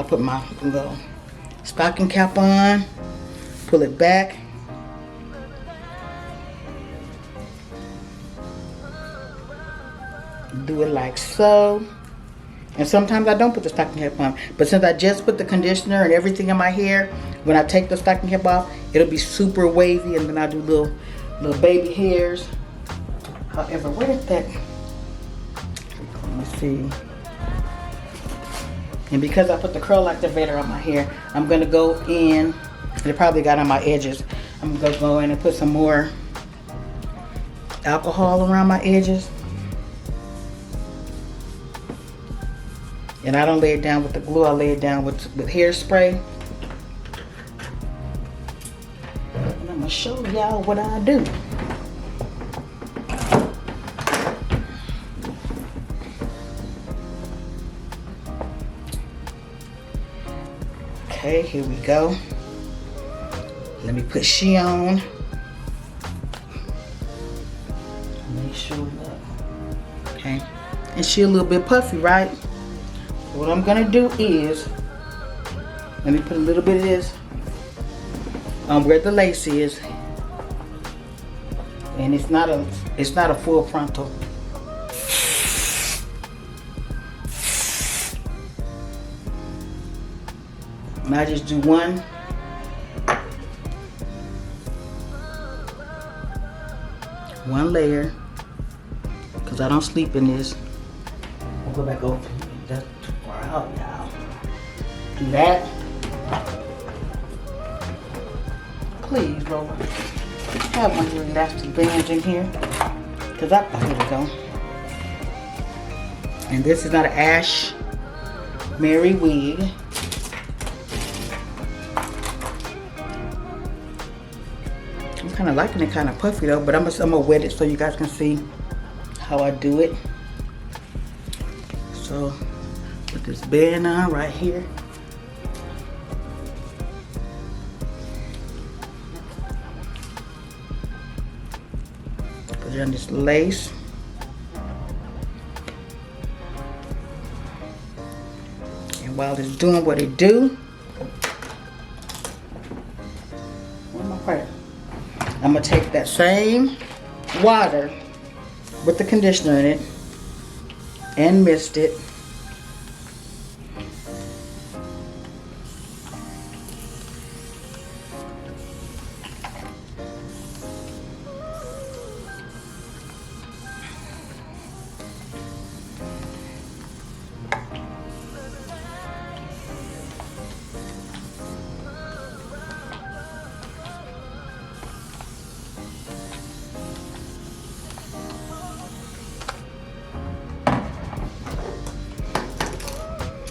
put my little stocking cap on, pull it back. Do it like so. And sometimes I don't put the stocking cap on. But since I just put the conditioner and everything in my hair, when I take the stocking cap off, it'll be super wavy, and then I do little baby hairs. However, where is that? Let me see. And because I put the curl activator on my hair, I'm gonna go in, and it probably got on my edges. I'm gonna go in and put some more alcohol around my edges. And I don't lay it down with the glue, I lay it down with hairspray. And I'm gonna show y'all what I do. Okay, here we go. Let me put she on. Make sure that, okay. And she a little bit puffy, right? What I'm gonna do is, let me put a little bit of this on where the lace is, and it's not a full frontal. And I just do one layer, because I don't sleep in this. I'll go back over. That's too far out, y'all. Do that. Please, Lola, have one of your elastic bands in here. Cause here we go. And this is not an Ash Mary wig. I'm kind of liking it, kind of puffy though, but I'm gonna wet it so you guys can see how I do it. So put this band on right here. Put it on this lace. And while it's doing what it do, where's my part? I'm gonna take that same water with the conditioner in it and mist it.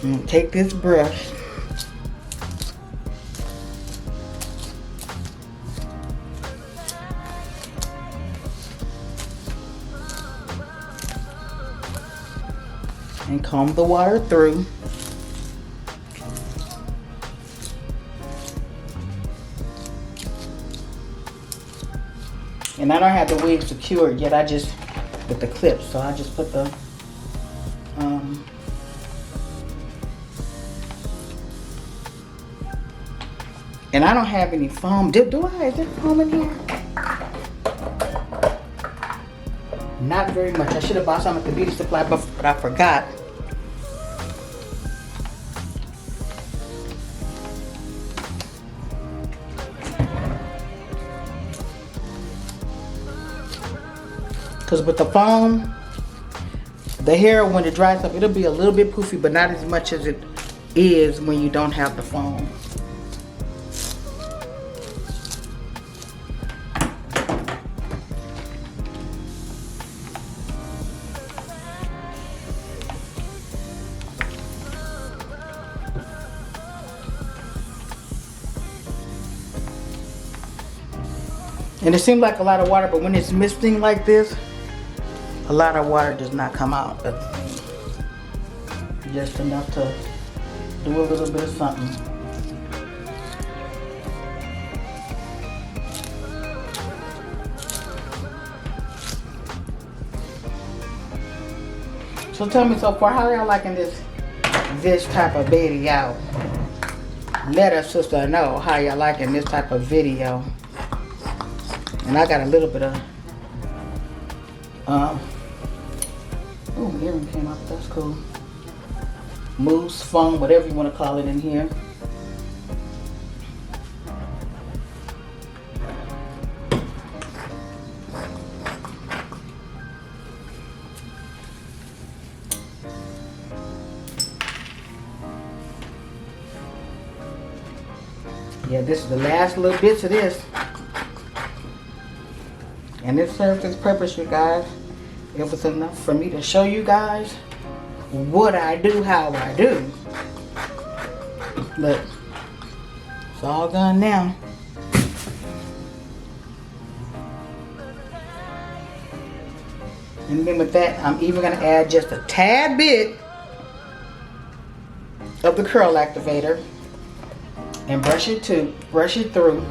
I'm gonna take this brush and comb the water through. And I don't have the wig secured yet, I just, with the clips, so I just put the and I don't have any foam. Do I? Is there foam in here? Not very much. I should have bought some at the beauty supply, but I forgot. Because with the foam, the hair, when it dries up, it'll be a little bit poofy, but not as much as it is when you don't have the foam. And it seems like a lot of water, but when it's misting like this, a lot of water does not come out. That's just enough to do a little bit of something. So tell me so far, how y'all liking this type of baby out? let a sister know how y'all liking this type of video. And I got a little bit of oh, earring came out. That's cool. Mousse, foam, whatever you want to call it in here. Yeah, this is the last little bits of this. And it serves its purpose, you guys. It was enough for me to show you guys what I do, how I do. Look, it's all done now. And then with that, I'm even gonna add just a tad bit of the curl activator and brush it through.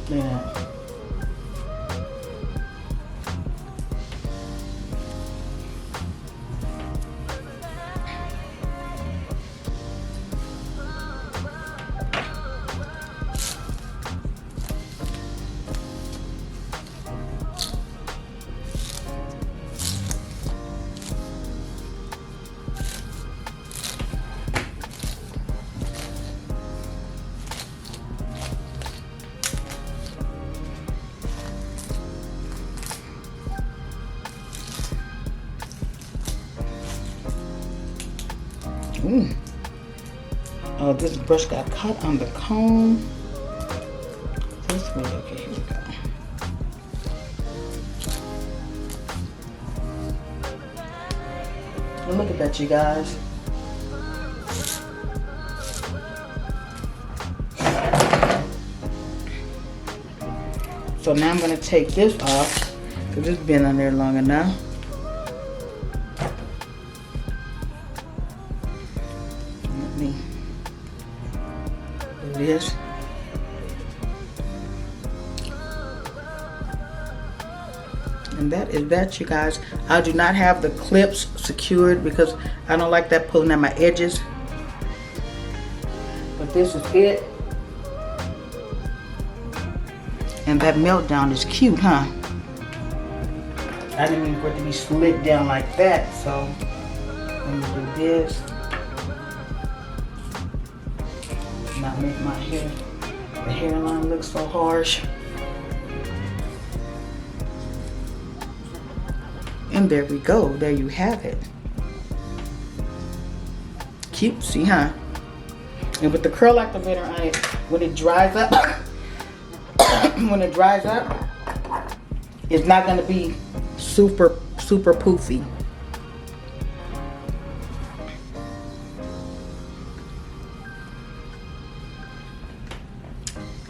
Yeah. Oh, this brush got caught on the comb. This way, okay, here we go. Well, look at that, you guys. So now I'm gonna take this off because it's been on there long enough. Is. And that is that, you guys. I do not have the clips secured because I don't like that pulling at my edges. But this is it. And that meltdown is cute, huh? I didn't mean for it to be slicked down like that, so let me do this. Not make my hair, the hairline look so harsh. And there we go. There you have it. Cute, see, huh? And with the curl activator on it, when it dries up, it's not gonna be super poofy.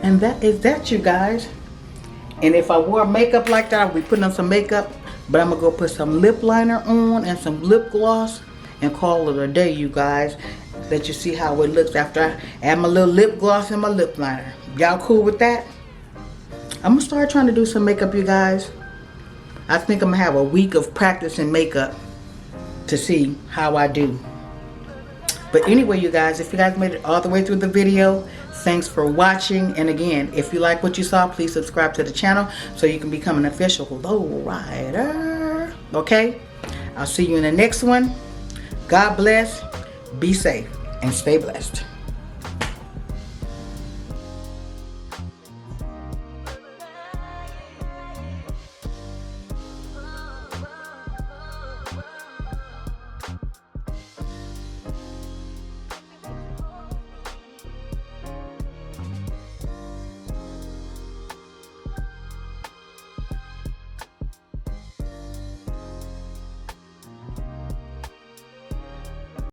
And that is that, you guys. And if I wore makeup like that, I'll be putting on some makeup. But I'm going to go put some lip liner on and some lip gloss and call it a day, you guys. Let you see how it looks after I add my little lip gloss and my lip liner. Y'all cool with that? I'm going to start trying to do some makeup, you guys. I think I'm going to have a week of practicing makeup to see how I do. But anyway, you guys, if you guys made it all the way through the video, thanks for watching. And again, if you like what you saw, please subscribe to the channel so you can become an official low rider. Okay? I'll see you in the next one. God bless, be safe, and stay blessed.